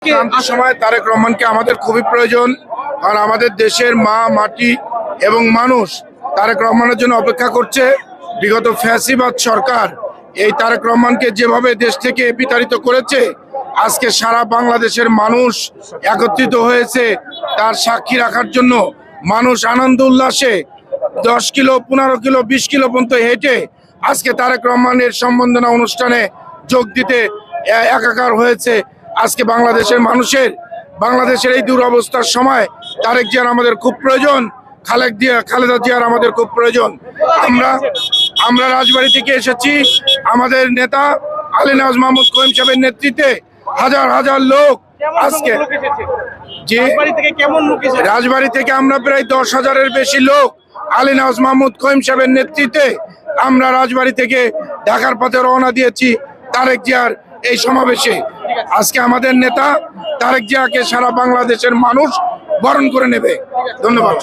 ক্রান্তির সময় তারেক রহমানকে আমাদের খুবই প্রয়োজন, কারণ আমাদের দেশের মা মাটি এবং মানুষ তারেক রহমানের জন্য অপেক্ষা করছে। বিগত ফ্যাসিবাদ সরকার এই তারেক রহমানকে যেভাবে দেশ থেকে বিতাড়িত করেছে, আজকে সারা বাংলাদেশের মানুষ একত্রিত হয়েছে তার সাক্ষী রাখার জন্য। মানুষ আনন্দ উল্লাসে 10 কিলো 15 কিলো 20 কিলো পর্যন্ত হেঁটে আজকে তারেক রহমানের সম্বর্ধনা অনুষ্ঠানে যোগ দিতে একাকার হয়েছে। আজকে বাংলাদেশের এই দুরবস্থার সময় তারেক জিয়ার আমাদের খুব প্রয়োজন, খালেদা জিয়ার আমাদের খুব প্রয়োজন। আমরা রাজবাড়ী থেকে এসেছি। আমাদের নেতা আলী নওয়াজ মাহমুদ খোয়েম সাহেবের নেতৃত্বে হাজার হাজার লোক আজকে রাজবাড়ী থেকে আমরা প্রায় 10,000-এর বেশি লোক আলী নওয়াজ মাহমুদ খোয়েম সাহেবের নেতৃত্বে আমরা রাজবাড়ী থেকে ঢাকার পথে রওনা দিয়েছি তারেক জিয়ার এই সমাবেশে। আজকে আমাদের নেতা তারেক জিয়াকে সারা বাংলাদেশের মানুষ বরণ করে নেবে। ধন্যবাদ।